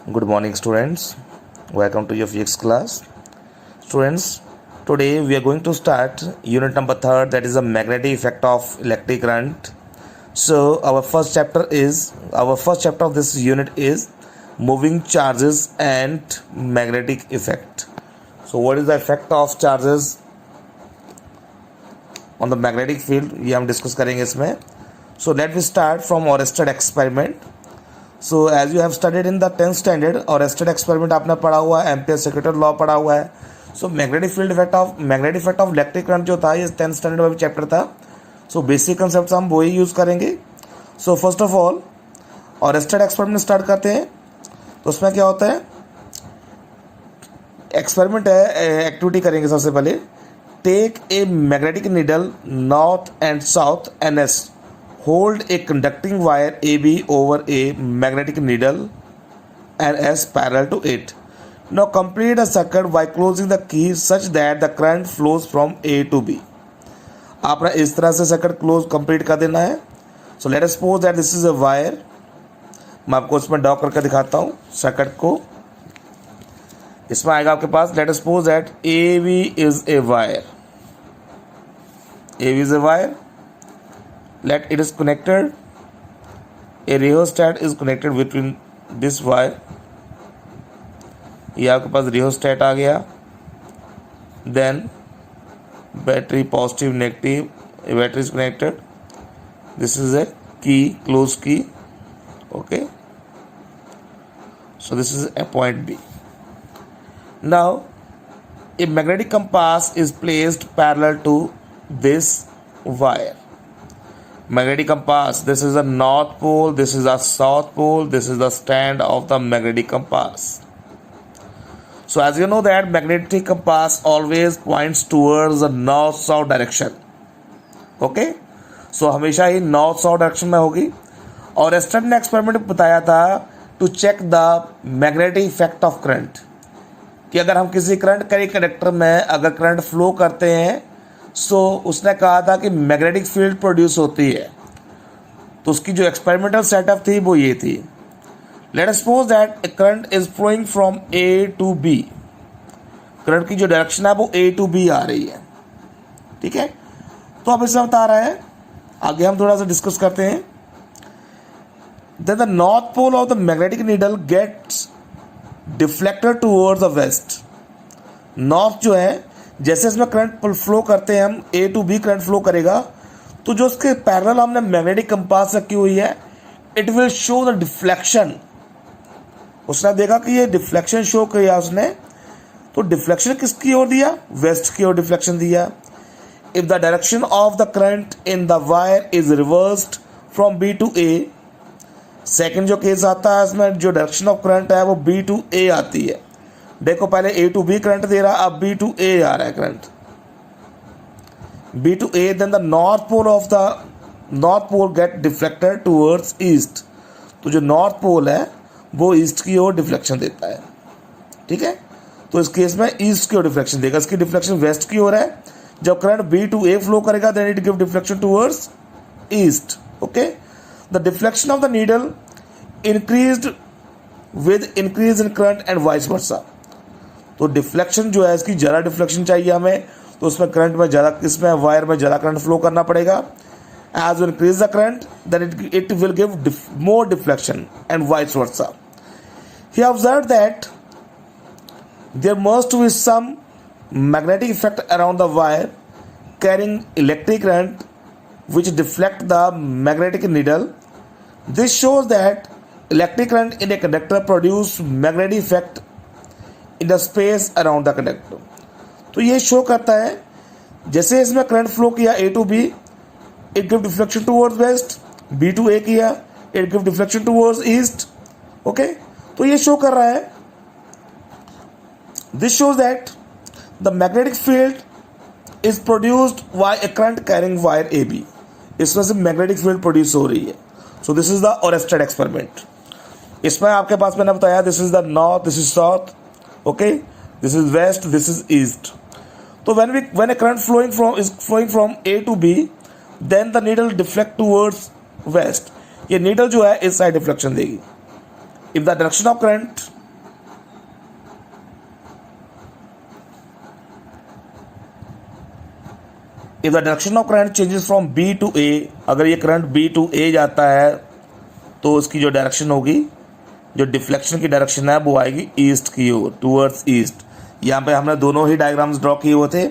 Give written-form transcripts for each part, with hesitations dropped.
Good morning, students. Welcome to your physics class. Students, today we are going to start unit number 3rd, that is the magnetic effect of electric current. So our first chapter of this unit is moving charges and magnetic effect. So what is the effect of charges on the magnetic field, ये हम discuss करेंगे इसमें. So let me start from Oersted experiment. So as you have studied in the 10th standard और Oersted experiment आपने पढ़ा हुआ है, ampere सेक्रेटर law पढ़ा हुआ है. So magnetic effect of electric current जो था ये 10th स्टैंडर्ड में भी चैप्टर था. सो बेसिक कंसेप्ट हम वही यूज़ करेंगे. सो फर्स्ट ऑफ ऑल और एस्टेड एक्सपेरिमेंट स्टार्ट करते हैं. तो उसमें क्या होता है, एक्सपेरिमेंट है, एक्टिविटी करेंगे. सबसे पहले take a magnetic needle north and south NS. Hold a conducting wire AB over a magnetic needle NS parallel to it. Now complete a circuit by closing the key such that the current flows from A to B. आपने इस तरह से circuit close complete कर देना है. So let us suppose that this is a wire. मैं आपको इसमें ड्रॉ करके दिखाता हूँ सर्किट को. इसमें आएगा आपके पास, let us suppose that AB is a wire. AB is a wire. Let it is connected. A rheostat is connected between this wire. ये आपके पास rheostat आ गया. Then battery positive negative. A battery is connected. This is a key, closed key. Okay. So this is a point B. Now a magnetic compass is placed parallel to this wire. Magnetic compass, this is the north pole, this is the south pole, this is the stand of the magnetic compass. So as you know that magnetic compass always points towards the north south direction. Okay, so हमेशा ही north south direction में होगी. और एस्टेड ने experiment बताया था to check the magnetic effect of current, कि अगर हम किसी करंट के कंडक्टर में अगर करंट फ्लो करते हैं सो उसने कहा था कि मैग्नेटिक फील्ड प्रोड्यूस होती है. तो उसकी जो एक्सपेरिमेंटल सेटअप थी वो ये थी. Let us suppose that a current is flowing from A to B. Current की जो डायरेक्शन है वो A to B आ रही है. ठीक है, तो अब इसमें बता रहा है, आगे हम थोड़ा सा डिस्कस करते हैं. Then the north pole of the magnetic needle gets deflected towards the west. North जो है, जैसे इसमें करंट फ्लो करते हैं हम, A to B current flow करेगा, तो जो उसके पैरेलल हमने मैग्नेटिक कंपास रखी हुई है, it will show the deflection. उसने देखा कि ये डिफ्लेक्शन शो किया उसने, तो डिफ्लेक्शन किसकी ओर दिया, वेस्ट की ओर डिफ्लेक्शन दिया. If the direction of the current in the wire is reversed from B to A. Second जो केस आता है इसमें, जो डायरेक्शन ऑफ करंट है वो B to A आती है. देखो पहले A to B करंट दे रहा, अब B to A आ रहा है current. B to A, then the north pole get deflected towards east. तो जो नॉर्थ पोल है वो ईस्ट की ओर डिफ्लेक्शन देता है. ठीक है, तो इस केस में ईस्ट की ओर डिफ्लेक्शन देगा. इसकी डिफ्लेक्शन वेस्ट की ओर है. जब current B to A flow करेगा then it give deflection towards east. Okay, the deflection of the needle increased with increase in current and vice versa. तो डिफ्लेक्शन जो है, इसकी ज़्यादा डिफ्लेक्शन चाहिए हमें, तो उसमें करंट में ज़्यादा, इसमें वायर में ज़्यादा करंट फ्लो करना पड़ेगा. As you increase the current then it will give more deflection and vice versa. He observe that there must be some magnetic effect around the wire carrying electric current which deflect the magnetic needle. This shows that electric current in a conductor produce magnetic effect in the space around the conductor. तो ये show करता है, जैसे इसमें current flow किया A to B, it give deflection towards west. B to A किया, it give deflection towards east. Okay, तो ये शो कर रहा है. This shows that the magnetic field is produced by a current carrying wire AB. इसमें से magnetic field produce हो रही है. So this is the Oersted experiment. इसमें आपके पास मैंने बताया this is the north, this is south. Okay, this is west, this is east. तो when a current flowing from A to B, then the needle deflect towards west. ये needle जो है इस साइड डिफ्लेक्शन देगी. If the direction of current if the direction of current changes from B to A, अगर ये current B to ए जाता है तो उसकी जो डायरेक्शन होगी, जो डिफ्लेक्शन की डायरेक्शन है वो आएगी ईस्ट की ओर, टूवर्ड्स ईस्ट। यहाँ पे हमने दोनों ही डायग्राम्स ड्रॉ किए हुए थे।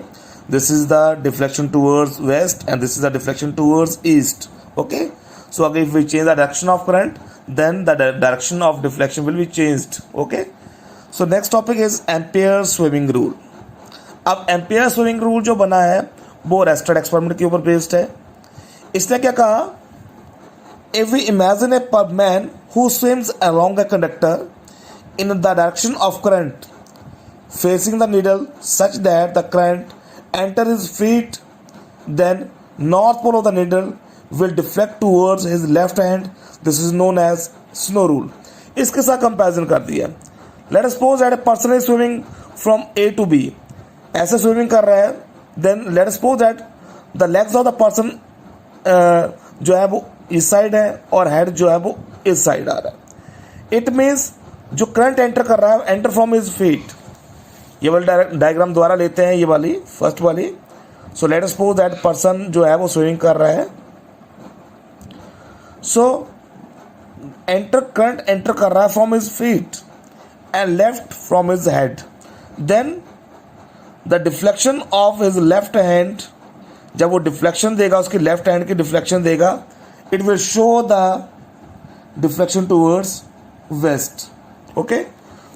This is the deflection towards west and this is the deflection towards east. Okay, so अगर if we change the direction of current then the direction of deflection will be changed. Okay, so next topic is Ampere swimming rule. अब ampere swimming rule जो बना है वो rested experiment के ऊपर based है। इसने क्या कहा, if we imagine a man who swims along a conductor in the direction of current facing the needle such that the current enter his feet, then north pole of the needle will deflect towards his left hand. This is known as snow rule. इसके साथ comparison कर दिया। Let us suppose that a person is swimming from A to B. ऐसे swimming कर रहा है, then let us suppose that the legs of the person जो है वो इस साइड है और हेड जो है वो इस साइड आ रहा है। इट मीन्स जो करंट एंटर कर रहा है एंटर फ्रॉम हिज फीट। ये वाली डायग्राम द्वारा लेते हैं, ये वाली फर्स्ट वाली। So let us suppose that person जो है वो स्विमिंग कर रहा है। सो करंट एंटर कर रहा है from his feet and left from his head, then the deflection of his left hand, जब वो डिफ्लेक्शन देगा, उसकी लेफ्ट हैंड की डिफ्लेक्शन देगा, it will show the deflection towards west. Okay,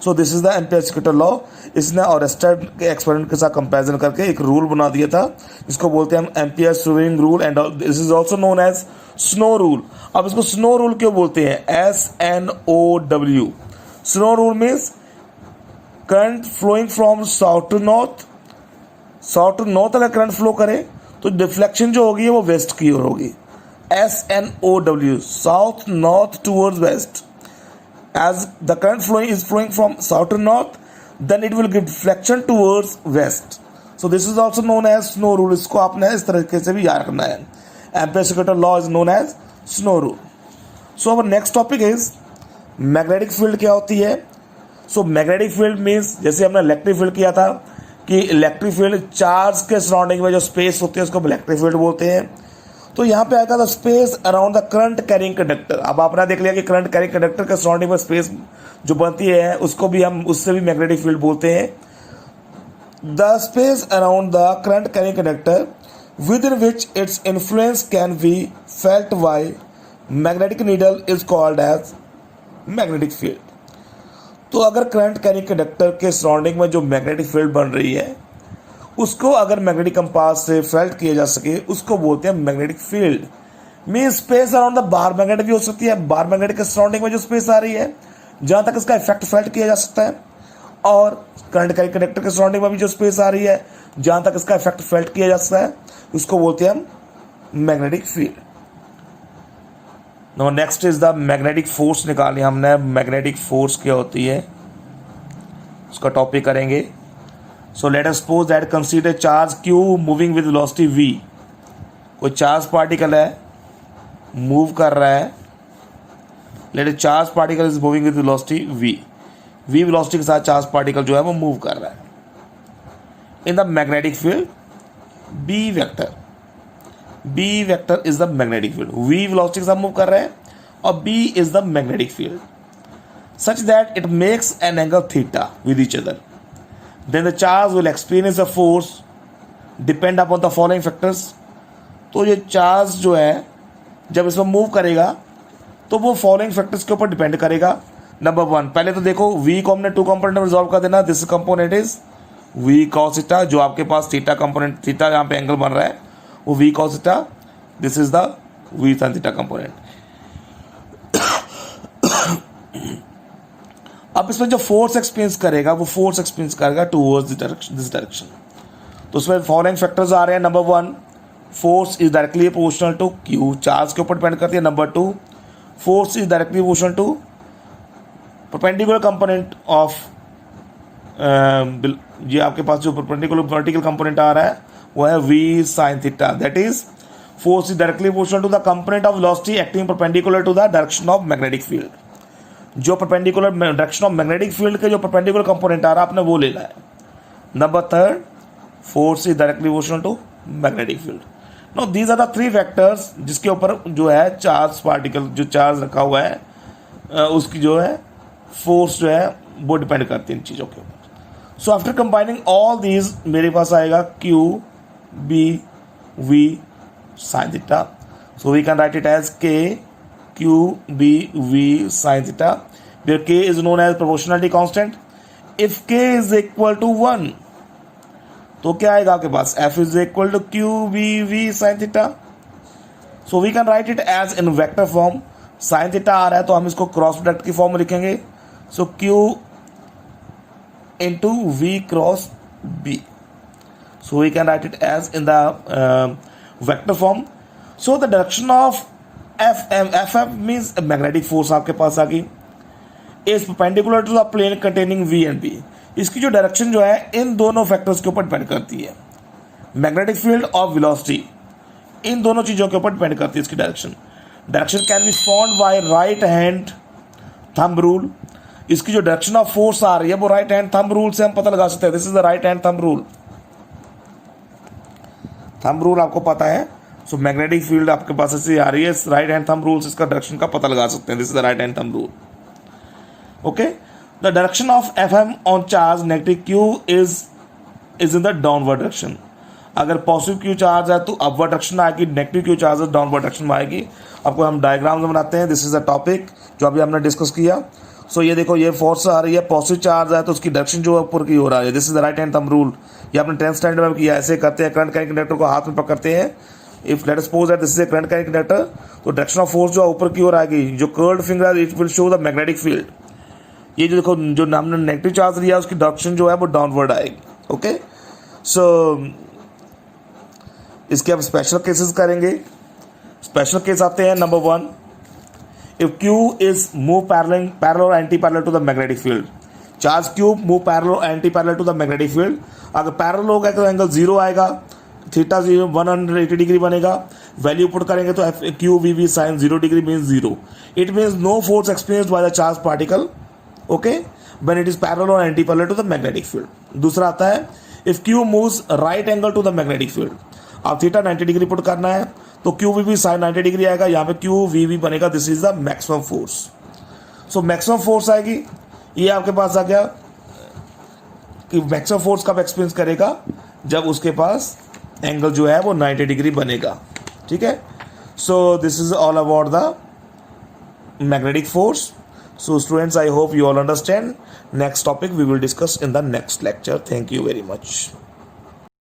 so this is the Ampere law. इसने Oersted के experiment के साथ कंपैरिजन करके एक रूल बना दिया था, जिसको बोलते हैं हम Ampere swimming rule, and this is also known as snow rule. अब इसको स्नो रूल क्यों बोलते हैं? SNOW। Snow rule means current flowing from south to north. South to north अगर करंट फ्लो करे तो डिफ्लेक्शन जो होगी वो वेस्ट की ओर होगी। SNOW, south north towards west. As the current flowing is flowing from south to north, then it will give deflection towards west. So this is also known as snow rule. इसको आपने इस तरीके से भी याद रखना है। Ampere-Circuital law is known as snow rule. So our next topic is magnetic field क्या होती है? So magnetic field means जैसे हमने इलेक्ट्रिक फील्ड किया था कि इलेक्ट्रिक फील्ड चार्ज के सराउंडिंग में जो स्पेस होती है उसको इलेक्ट्रिक फील्ड बोलते हैं। तो यहाँ पे आएगा the space around the current carrying conductor. अब आपने देख लिया कि करंट कैरिंग कंडक्टर के सराउंडिंग में स्पेस जो बनती है उसको भी हम उससे भी मैग्नेटिक फील्ड बोलते हैं। The space around the current carrying conductor within which its influence can be felt by magnetic needle is called as magnetic field. तो अगर करंट कैरिंग कंडक्टर के सराउंडिंग में जो मैग्नेटिक फील्ड बन रही है उसको अगर मैग्नेटिक कंपास से फेल्ट किया जा सके उसको बोलते हैं magnetic field. Mean space around the bar magnet भी हो सकती है, बार मैग्नेट के सराउंडिंग में जो स्पेस आ रही है जहां तक इसका इफेक्ट फेल्ट किया जा सकता है, और करंट कैरिंग कंडक्टर के सराउंडिंग में भी जो स्पेस आ रही है जहां तक इसका इफेक्ट फेल्ट किया जा सकता है उसको बोलते हैं हम magnetic field. Now next is the magnetic force निकाली हमने। मैग्नेटिक फोर्स क्या होती है उसका टॉपिक करेंगे। So let us suppose that consider charge Q moving with velocity V। कोई चार्ज पार्टिकल है, मूव कर रहा है। Let a charge particle is moving with velocity V। V velocity के साथ चार्ज पार्टिकल जो है वो मूव कर रहा है। In the magnetic field, B vector is the magnetic field। V velocity के साथ मूव कर रहा है और B is the magnetic field, such that it makes an angle theta with each other। Then the charge will experience a force depend upon the following factors। तो ये charge जो है जब इसमें मूव करेगा तो वो फॉलोइंग फैक्टर्स के ऊपर डिपेंड करेगा। नंबर 1, पहले तो देखो V को हमने 2 कंपोनेंट में रिजॉल्व कर देना। This component is V cos theta, जो आपके पास थीटा कंपोनेंट, थीटा यहाँ पे एंगल बन रहा है वो V cos theta. This is the V sin theta component. अब इसमें जो फोर्स एक्सपीरियंस करेगा वो फोर्स एक्सपीरियंस करेगा टूवर्ड्स दिस डायरेक्शन। तो उसमें फॉलोइंग फैक्टर्स आ रहे हैं। Number 1, force is directly proportional to q, charge के ऊपर डिपेंड करती है। Number 2, force is directly proportional to perpendicular component of, ये आपके पास जो परपेंडिकुलर वर्टिकल कंपोनेंट आ रहा है वो है V sin थीटा। That is force is directly proportional to the component of velocity acting perpendicular to the direction of magnetic field. जो perpendicular direction of magnetic field के जो परपेंडिकुलर कंपोनेंट आ रहा है आपने वो लेना है। Number 3, force is directly proportional to magnetic field. No these are the three factors जिसके ऊपर जो है चार्ज पार्टिकल जो चार्ज रखा हुआ है उसकी जो है फोर्स जो है वो डिपेंड करती है इन चीज़ों के ऊपर. So after combining all these मेरे पास आएगा Q B V sine theta. So we can write it as K Q B V sine theta where k is known as proportionality constant. If k is equal to 1 तो क्या आएगा आपके पास f is equal to q b v sin theta. So we can write it as in vector form. sin theta आ रहा है तो हम इसको cross product की फॉर्म में लिखेंगे. So q into v cross b. So we can write it as in the vector form. So the direction of f means magnetic force आपके पास आ गई. Is perpendicular to the plane containing v and b. इसकी जो direction जो है इन दोनों factors के ऊपर डिपेंड करती है. मैग्नेटिक फील्ड और वेलोसिटी इन दोनों चीज़ों के ऊपर डिपेंड करती है इसकी direction. Direction can be found by right hand thumb rule. इसकी जो डायरेक्शन ऑफ फोर्स आ रही है वो राइट हैंड थंब रूल से हम पता लगा सकते हैं. This is the right hand thumb rule. Thumb rule आपको पता है. सो मैग्नेटिक फील्ड आपके पास ऐसी आ रही है, राइट हैंड थंब रूल से इसका डायरेक्शन का पता लगा सकते हैं. This is the right hand thumb rule. Okay, the direction of Fm on charge negative Q is in the downward direction. अगर पॉजिटिव Q चार्ज है तो अपवर्ड डायरेक्शन आएगी, नेगेटिव Q चार्ज है डाउनवर्ड डायरेक्शन में आएगी. आपको हम diagram बनाते हैं. दिस इज अ टॉपिक जो अभी हमने डिस्कस किया. सो ये देखो ये फोर्स आ रही है, पॉजिटिव चार्ज है तो उसकी डायरेक्शन जो ऊपर की हो रहा है. This is the right hand thumb rule. ये आपने 10th स्टैंडर्ड में किया. ऐसे करते हैं, करंट कैरिंग कंडक्टर को हाथ में पकड़ते हैं. If late us suppose that this is a current carrying conductor तो डायरेक्शन ऑफ फोर्स जो ऊपर की ओर आएगी. जो curved finger it will show the magnetic field. ये जो देखो जो हमने नेगेटिव चार्ज लिया उसकी डायरेक्शन जो है वो डाउनवर्ड आएगी. ओके, सो इसके अब स्पेशल केसेस करेंगे. स्पेशल केस आते हैं. Number 1, if Q is move parallel anti parallel to the magnetic field. Charge Q move parallel anti parallel to the magnetic field. अगर पैरेलल होगा तो एंगल 0 आएगा, थीटा 180 डिग्री बनेगा. वैल्यू पुट करेंगे तो q v v sine 0 degree means 0. It means no force experienced by the charge particle. Okay, when it is parallel or anti-parallel to the magnetic field. दूसरा आता है if Q moves right angle to the magnetic field. अब theta 90 degree put करना है तो q v v sine 90 degree आएगा. यहाँ पे क्यू वी वी बनेगा. This is the maximum force. So maximum force आएगी. ये आपके पास आ गया कि मैक्सिमम फोर्स कब एक्सपीरियंस करेगा जब उसके पास एंगल जो है वो 90 डिग्री बनेगा. ठीक है. So this is all about the magnetic force. So students, I hope you all understand. Next topic we will discuss in the next lecture. Thank you very much.